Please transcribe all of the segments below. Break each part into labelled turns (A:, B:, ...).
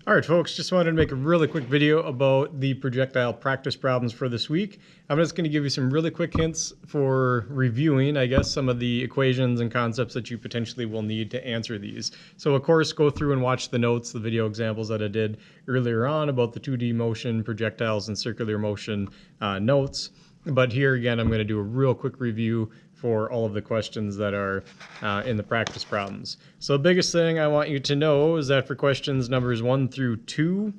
A: All right, folks, just wanted to make a really quick video about the projectile practice problems for this week. I'm just going to give you some really quick hints for reviewing, I guess, some of the equations and concepts that you potentially will need to answer these. So, of course, go through and watch the notes, the video examples that I did earlier on about the 2D motion, projectiles, and circular motion notes. But here again, I'm going to do a real quick review for all of the questions that are in the practice problems. So the biggest thing I want you to know is that for questions numbers 1 through 2,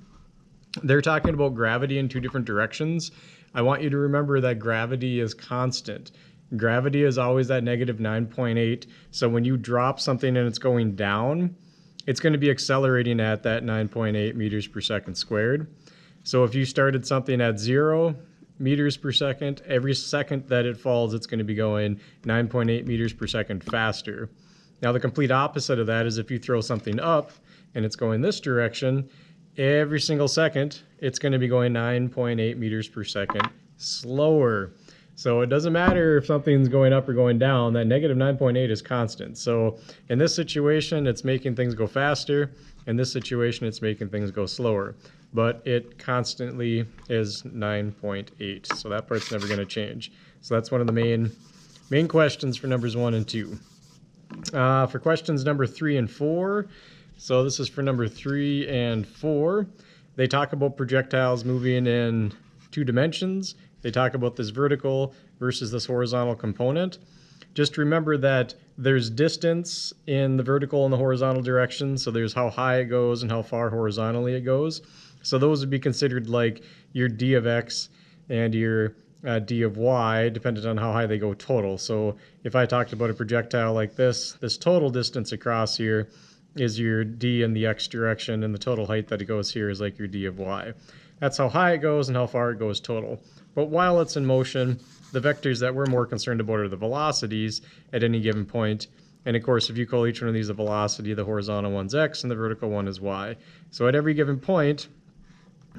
A: they're talking about gravity in two different directions. I want you to remember that gravity is constant. Gravity is always at negative 9.8. So when you drop something and it's going down, it's going to be accelerating at that 9.8 meters per second squared. So if you started something at 0 meters per second, every second that it falls, it's going to be going 9.8 meters per second faster. Now, the complete opposite of that is if you throw something up and it's going this direction, every single second, it's going to be going 9.8 meters per second slower. So it doesn't matter if something's going up or going down, that negative 9.8 is constant. So in this situation, it's making things go faster. In this situation, it's making things go slower. But it constantly is 9.8. So that part's never going to change. So that's one of the main questions for numbers 1 and 2. For questions number 3 and 4, so this is for number 3 and 4, they talk about projectiles moving in 2 dimensions. They talk about this vertical versus this horizontal component. Just remember that there's distance in the vertical and the horizontal direction. So there's how high it goes and how far horizontally it goes. So those would be considered like your d of x and your d of y, depending on how high they go total. So if I talked about a projectile like this total distance across here is your d in the x direction, and the total height that it goes here is like your d of y. That's how high it goes and how far it goes total. But while it's in motion, the vectors that we're more concerned about are the velocities at any given point. And of course, if you call each one of these a velocity, the horizontal one's x and the vertical one is y. So at every given point,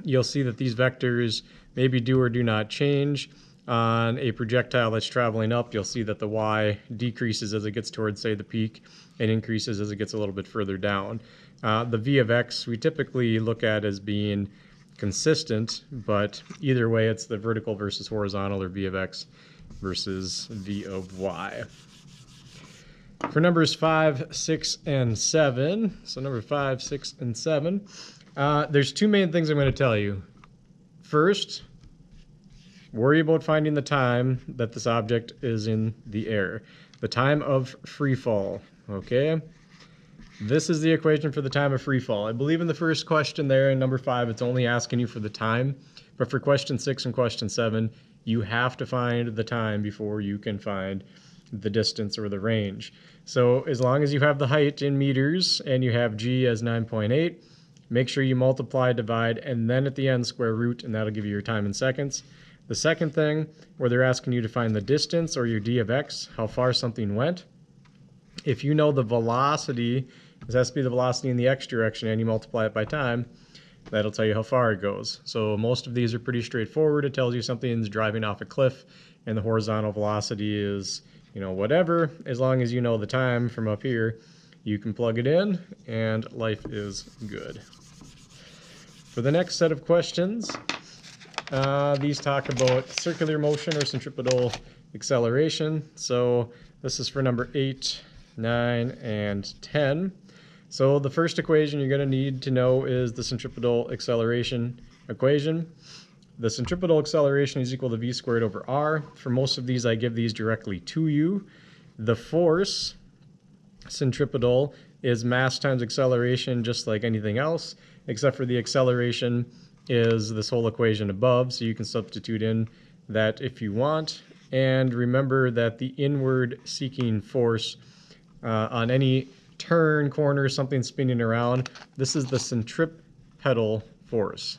A: you'll see that these vectors maybe do or do not change. On a projectile that's traveling up, you'll see that the y decreases as it gets towards, say, the peak, and increases as it gets a little bit further down. The v of x we typically look at as being consistent, but either way, it's the vertical versus horizontal, or v of x versus v of y. For numbers 5, 6, and 7, so number 5, 6, and 7, there's 2 main things I'm going to tell you. First, worry about finding the time that this object is in the air, the time of free fall, okay? This is the equation for the time of free fall. I believe in the first question there in number 5, it's only asking you for the time, but for question 6 and question 7, you have to find the time before you can find the distance or the range. So as long as you have the height in meters and you have g as 9.8, make sure you multiply, divide, and then at the end square root, and that'll give you your time in seconds. The second thing, where they're asking you to find the distance or your d of x, how far something went, if you know the velocity, this has to be the velocity in the x direction, and you multiply it by time, that'll tell you how far it goes. So most of these are pretty straightforward. It tells you something's driving off a cliff, and the horizontal velocity is, whatever. As long as you know the time from up here, you can plug it in, and life is good. For the next set of questions, these talk about circular motion or centripetal acceleration. So this is for number 8, 9, and 10. So the first equation you're going to need to know is the centripetal acceleration equation. The centripetal acceleration is equal to v squared over r. For most of these, I give these directly to you. The force centripetal is mass times acceleration, just like anything else, except for the acceleration is this whole equation above, so you can substitute in that if you want. And remember that the inward seeking force on any turn, corner, something spinning around, this is the centripetal force.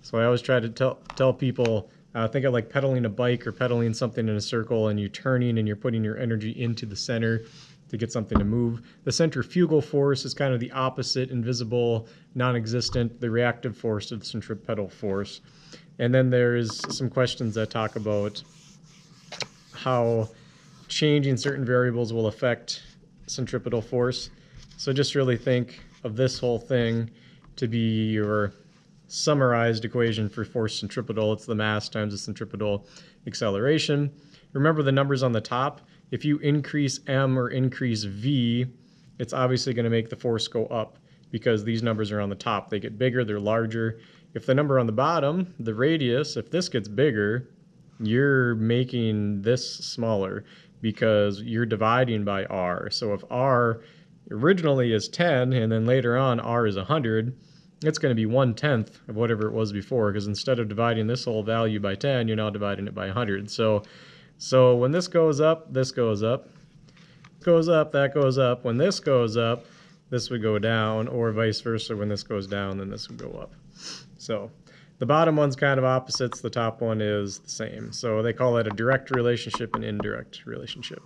A: So I always try to tell people, think of like pedaling a bike or pedaling something in a circle, and you're turning and you're putting your energy into the center to get something to move. The centrifugal force is kind of the opposite, invisible, non-existent, the reactive force of the centripetal force. And then there's some questions that talk about how changing certain variables will affect centripetal force. So just really think of this whole thing to be your summarized equation for force centripetal. It's the mass times the centripetal acceleration. Remember the numbers on the top. If you increase m or increase v, it's obviously going to make the force go up because these numbers are on the top. They get bigger, they're larger. If the number on the bottom, the radius, if this gets bigger, you're making this smaller because you're dividing by r. So if r originally is 10 and then later on r is 100, it's going to be 1/10 of whatever it was before, because instead of dividing this whole value by 10, you're now dividing it by 100. So when this goes up, this goes up. Goes up, that goes up. When this goes up, this would go down, or vice versa. When this goes down, then this would go up. So the bottom one's kind of opposites. The top one is the same. So they call it a direct relationship and indirect relationship.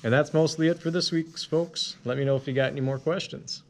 A: And that's mostly it for this week's, folks. Let me know if you got any more questions.